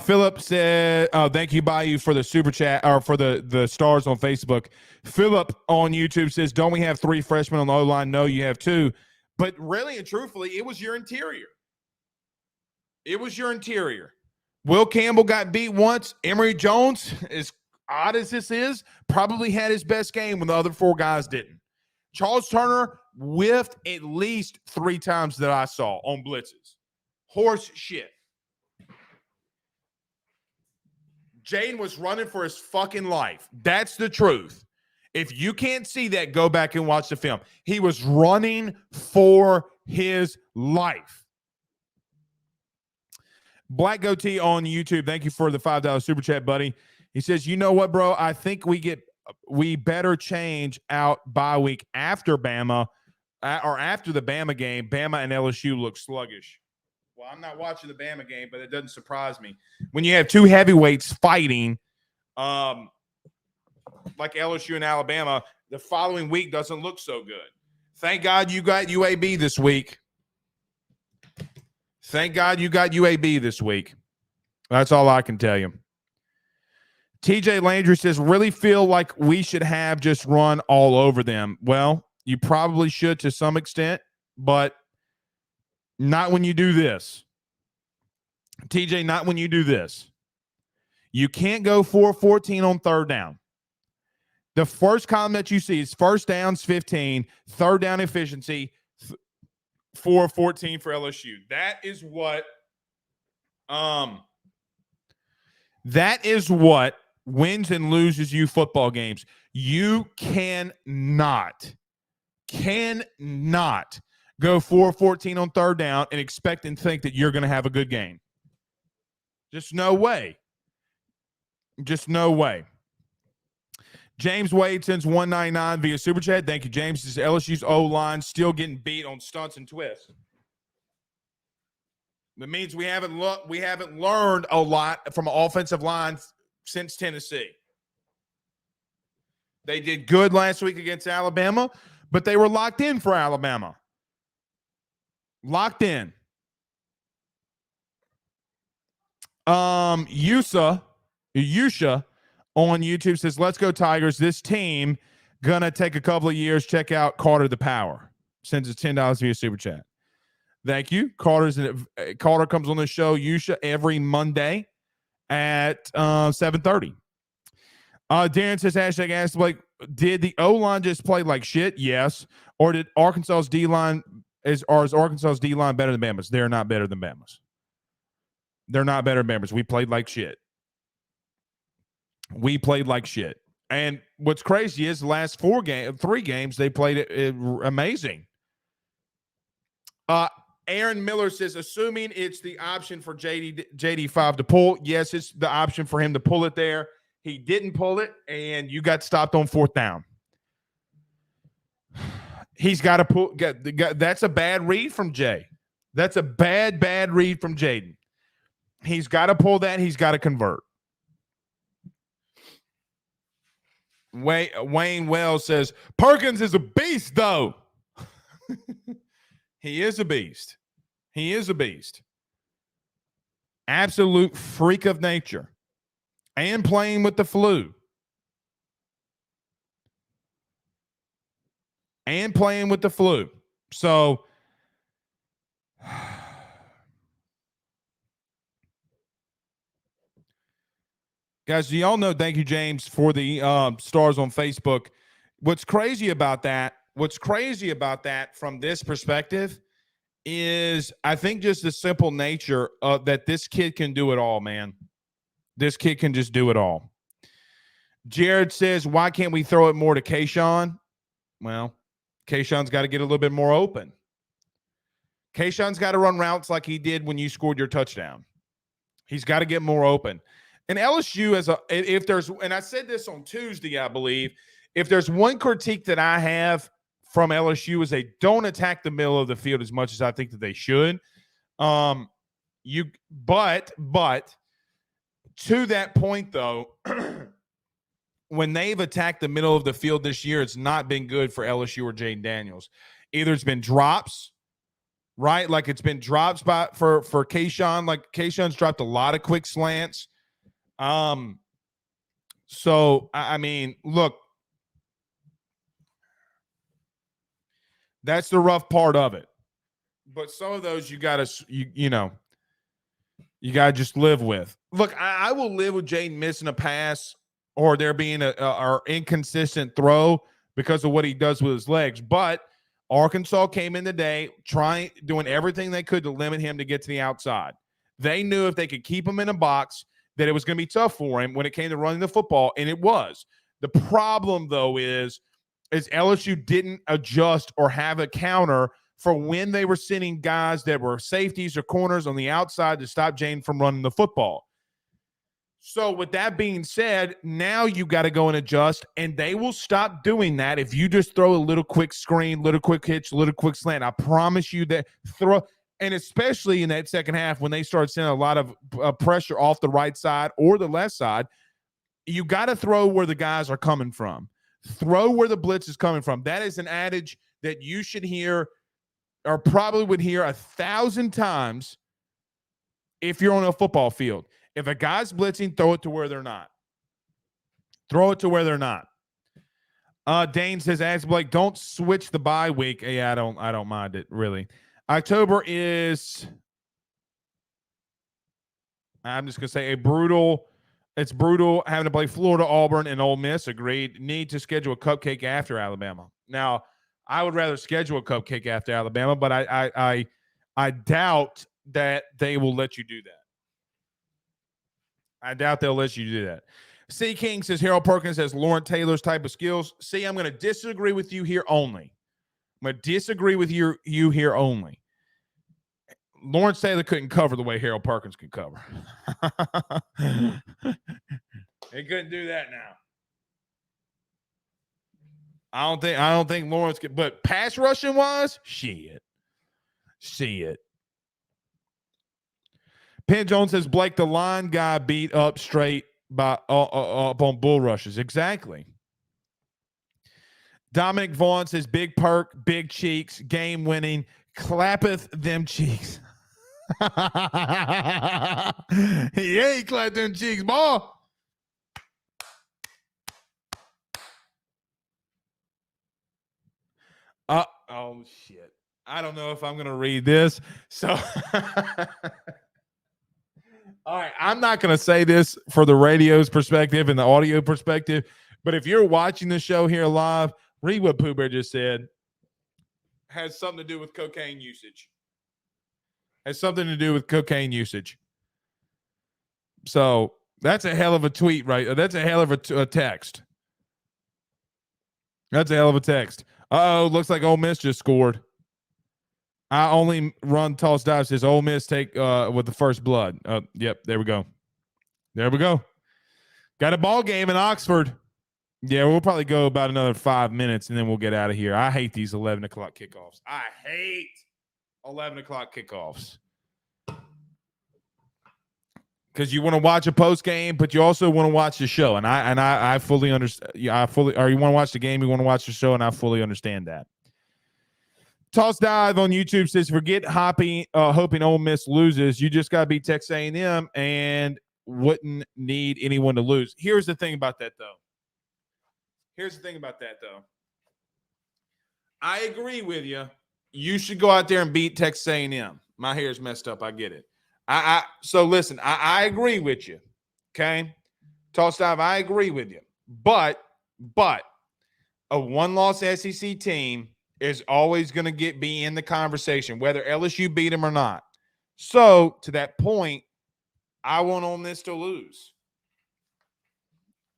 Philip said, thank you, Bayou, for the super chat, or for the stars on Facebook. Philip on YouTube says, don't we have 3 freshmen on the O-line? No, you have 2. But really and truthfully, it was your interior. It was your interior. Will Campbell got beat once. Emory Jones, as odd as this is, probably had his best game when the other 4 guys didn't. Charles Turner whiffed at least 3 times that I saw on blitzes. Horse shit. Jayden was running for his fucking life. That's the truth. If you can't see that, go back and watch the film. He was running for his life. Black Goatee on YouTube. Thank you for the $5 super chat, buddy. He says, you know what, bro? I think we better change out bye week after Bama or after the Bama game. Bama and LSU look sluggish. Well, I'm not watching the Bama game, but it doesn't surprise me. When you have two heavyweights fighting, like LSU and Alabama, the following week doesn't look so good. Thank God you got UAB this week. Thank God you got UAB this week. That's all I can tell you. TJ Landry says, really feel like we should have just run all over them. Well, you probably should to some extent, but not when you do this. TJ, not when you do this. You can't go 4-14 on third down. The first column that you see is first downs 15, third down efficiency 4-14 for LSU. That is what wins and loses you football games. You cannot go 4-14 on third down and expect and think that you're going to have a good game. Just no way. Just no way. James Wade sends $1.99 via Super Chat. Thank you, James. This is LSU's O-line still getting beat on stunts and twists. That means we haven't learned a lot from offensive lines since Tennessee. They did good last week against Alabama, but they were locked in for Alabama. Locked in. Yusha on YouTube says, let's go Tigers. This team gonna take a couple of years. Check out Carter the Power. Sends us $10 via Super Chat. Thank you. Carter comes on the show, Yusha, every Monday at 7:30. Darren says, hashtag ask Blake, did the O-line just play like shit? Yes. Or did Arkansas's D-line is Arkansas's D-line better than Bama's? They're not better than Bama's. They're not better than Bama's. We played like shit. We played like shit. And what's crazy is the last 3 games, they played it amazing. Aaron Miller says, assuming it's the option for JD5 to pull, yes, it's the option for him to pull it there. He didn't pull it, and you got stopped on 4th down. He's got to pull. That's a bad read from Jay. That's a bad read from Jayden. He's got to pull that. He's got to convert. Wayne Wells says, Perkins is a beast, though. He is a beast. He is a beast. Absolute freak of nature. And playing with the flu. So, guys, do y'all know, thank you, James, for the stars on Facebook. What's crazy about that from this perspective is I think just the simple nature of that this kid can do it all, man. This kid can just do it all. Jared says, why can't we throw it more to Kayshawn? Well, Kayshawn's got to get a little bit more open. Kayshawn's got to run routes like he did when you scored your touchdown. He's got to get more open. And LSU, if there's, and I said this on Tuesday, I believe, if there's one critique that I have from LSU is they don't attack the middle of the field as much as I think that they should. But to that point, though, when they've attacked the middle of the field this year, it's not been good for LSU or Jayden Daniels. Either it's been drops, right? Like it's been drops for Kayshawn. Like Kayshawn's dropped a lot of quick slants. So I mean, look, that's the rough part of it. But some of those you gotta just live with. Look, I will live with Jayden missing a pass or there being a inconsistent throw because of what he does with his legs. But Arkansas came in today doing everything they could to limit him to get to the outside. They knew if they could keep him in a box, that it was going to be tough for him when it came to running the football, and it was. The problem, though, is LSU didn't adjust or have a counter for when they were sending guys that were safeties or corners on the outside to stop Jayden from running the football. So with that being said, now you got to go and adjust, and they will stop doing that if you just throw a little quick screen, little quick hitch, little quick slant. I promise you that and especially in that second half when they start sending a lot of pressure off the right side or the left side, you got to throw where the guys are coming from. Throw where the blitz is coming from. That is an adage that you should hear or probably would hear 1,000 times if you're on a football field. If a guy's blitzing, throw it to where they're not. Throw it to where they're not. Dane says, ask Blake, don't switch the bye week. Yeah, I don't mind it, really. October is, I'm just going to say, it's brutal having to play Florida, Auburn, and Ole Miss. Agreed. Need to schedule a cupcake after Alabama. Now, I would rather schedule a cupcake after Alabama, but I doubt that they will let you do that. I doubt they'll let you do that. C. King says Harold Perkins has Lauren Taylor's type of skills. See, I'm going to disagree with you here only. I'm going to disagree with you here only. Lawrence Taylor couldn't cover the way Harold Perkins could cover. He couldn't do that now. I don't think Lawrence could, but pass rushing wise, shit. See it. Penn Jones says Blake, the line guy beat up straight by up on bull rushes. Exactly. Dominic Vaughn says big perk, big cheeks, game winning, clappeth them cheeks. Yeah, he clapped them cheeks, boy. Oh shit. I don't know if I'm gonna read this. So all right, I'm not going to say this for the radio's perspective and the audio perspective, but if you're watching the show here live, read what Pooh Bear just said. Has something to do with cocaine usage. Has something to do with cocaine usage. So that's a hell of a tweet, right? That's a hell of a text. That's a hell of a text. Uh-oh, looks like Ole Miss just scored. I only run toss dive says Ole Miss take with the first blood. Yep, there we go. There we go. Got a ball game in Oxford. Yeah, we'll probably go about another 5 minutes and then we'll get out of here. I hate these 11 o'clock kickoffs. I hate 11 o'clock kickoffs. Because you want to watch a post game, but you also want to watch the show. And I fully understand. Yeah, or you want to watch the game, you want to watch the show, and I fully understand that. Toss Dive on YouTube says, forget hoping Ole Miss loses. You just got to beat Texas A&M and wouldn't need anyone to lose. Here's the thing about that, though. I agree with you. You should go out there and beat Texas A&M. My hair's messed up. I get it. So listen, I agree with you. Okay? Toss Dive, I agree with you. But a one-loss SEC team is always going to be in the conversation, whether LSU beat them or not. So, to that point, I want Ole Miss to lose.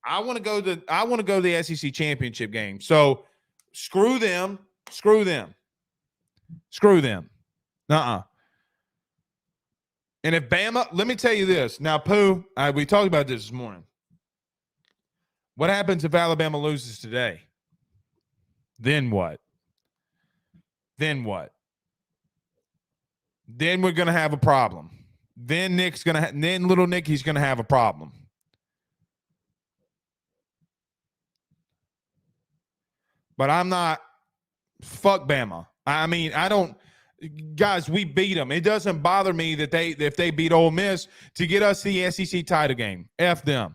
I want to go to the SEC championship game. So, screw them. And if Bama, let me tell you this. Now, Pooh, we talked about this morning. What happens if Alabama loses today? Then what? Then we're going to have a problem. Then little Nicky's going to have a problem. But I'm not, fuck Bama. I mean, guys, we beat them. It doesn't bother me that if they beat Ole Miss to get us the SEC title game. F them.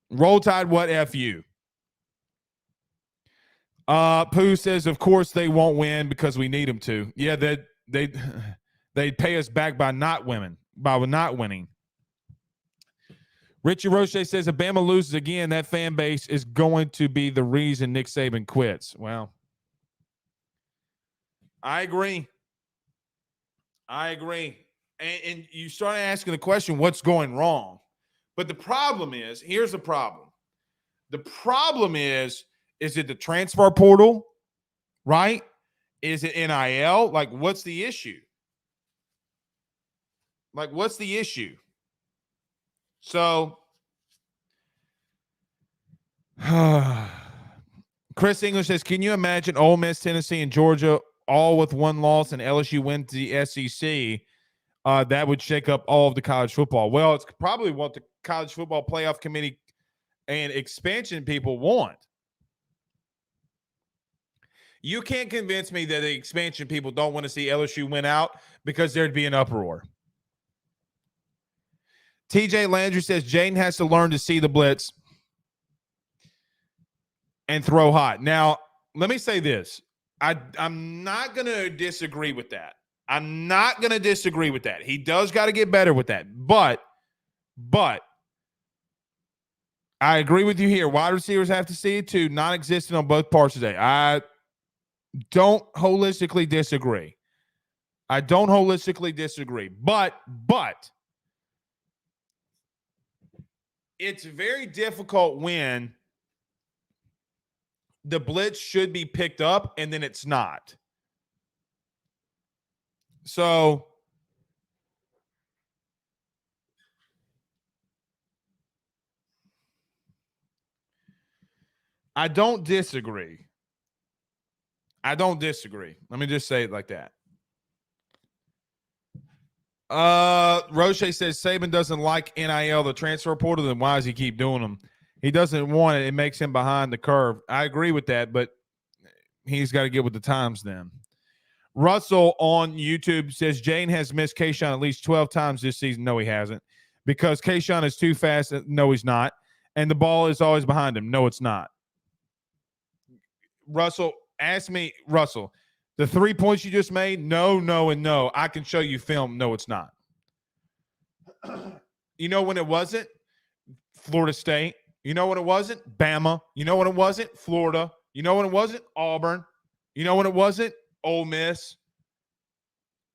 Roll Tide, what F you? Pooh says, of course they won't win because we need them to. Yeah, they'd pay us back by not winning. Richie Roche says, if Bama loses again, that fan base is going to be the reason Nick Saban quits. Well, I agree. and you start asking the question, what's going wrong? But the problem is, here's the problem. The problem is it the transfer portal, right? Is it NIL? Like, what's the issue? Like, what's the issue? So, Chris English says, can you imagine Ole Miss, Tennessee, and Georgia all with one loss and LSU win the SEC? That would shake up all of the college football. Well, it's probably what the College Football Playoff Committee and expansion people want. You can't convince me that the expansion people don't want to see LSU win out because there'd be an uproar. TJ Landry says Jayden has to learn to see the blitz and throw hot. Now, let me say this. I'm not going to disagree with that. I'm not going to disagree with that. He does got to get better with that. But I agree with you here. Wide receivers have to see it too. Non-existent on both parts today. I don't holistically disagree. But it's very difficult when the blitz should be picked up and then it's not. So I don't disagree. Let me just say it like that. Roche says Saban doesn't like NIL, the transfer portal, then why does he keep doing them? He doesn't want it. It makes him behind the curve. I agree with that, but he's got to get with the times then. Russell on YouTube says Jayden has missed Kayshawn at least 12 times this season. No, he hasn't. Because Kayshawn is too fast. No, he's not. And the ball is always behind him. No, it's not. Russell, ask me, Russell, the 3 points you just made, no, and no. I can show you film. No, it's not. You know when it wasn't? Florida State. You know when it wasn't? Bama. You know when it wasn't? Florida. You know when it wasn't? Auburn. You know when it wasn't? Ole Miss.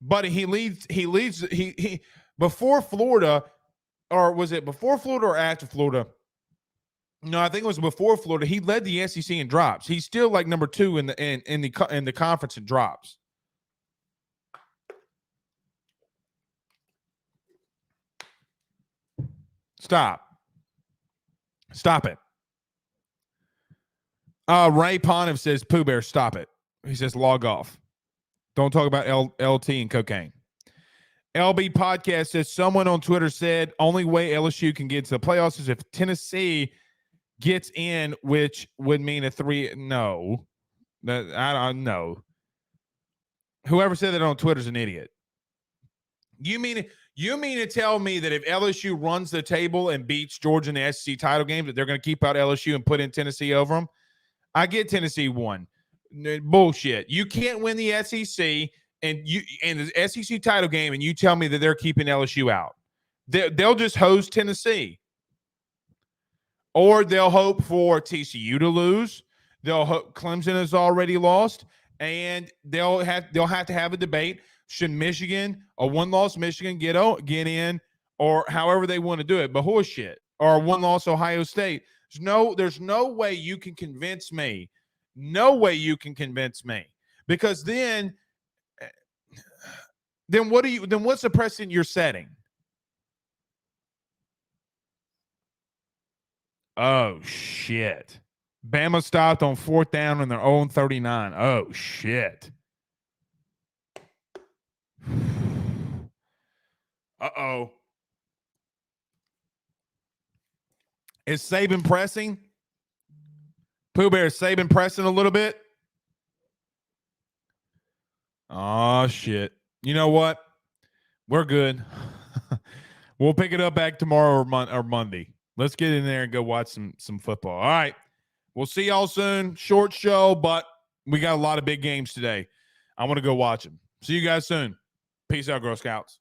But he leads before Florida, or was it before Florida or after Florida? No, I think it was before Florida. He led the SEC in drops. He's still like number 2 in the conference in drops. Stop it. Ray Ponev says, Pooh Bear, stop it. He says, log off. Don't talk about LT and cocaine. LB Podcast says, someone on Twitter said, only way LSU can get to the playoffs is if Tennessee gets in, which would mean a 3. No. I don't know. Whoever said that on Twitter is an idiot. You mean to tell me that if LSU runs the table and beats Georgia in the SEC title game, that they're going to keep out LSU and put in Tennessee over them? I get Tennessee won. Bullshit. You can't win the SEC and the SEC title game, and you tell me that they're keeping LSU out. They'll just host Tennessee, or they'll hope for TCU to lose. They'll hope Clemson has already lost, and they'll have to have a debate. Should Michigan, a one-loss Michigan, get in, or however they want to do it? But horseshit. Or a one-loss Ohio State. There's no way you can convince me. No way you can convince me. Because then what's the precedent you're setting? Oh shit. Bama stopped on 4th down in their own 39. Oh shit. Uh-oh. Is Saban pressing? Pooh Bear, is Saban pressing a little bit? Oh, shit. You know what? We're good. We'll pick it up back tomorrow or Monday. Let's get in there and go watch some football. All right. We'll see y'all soon. Short show, but we got a lot of big games today. I want to go watch them. See you guys soon. Peace out, Girl Scouts.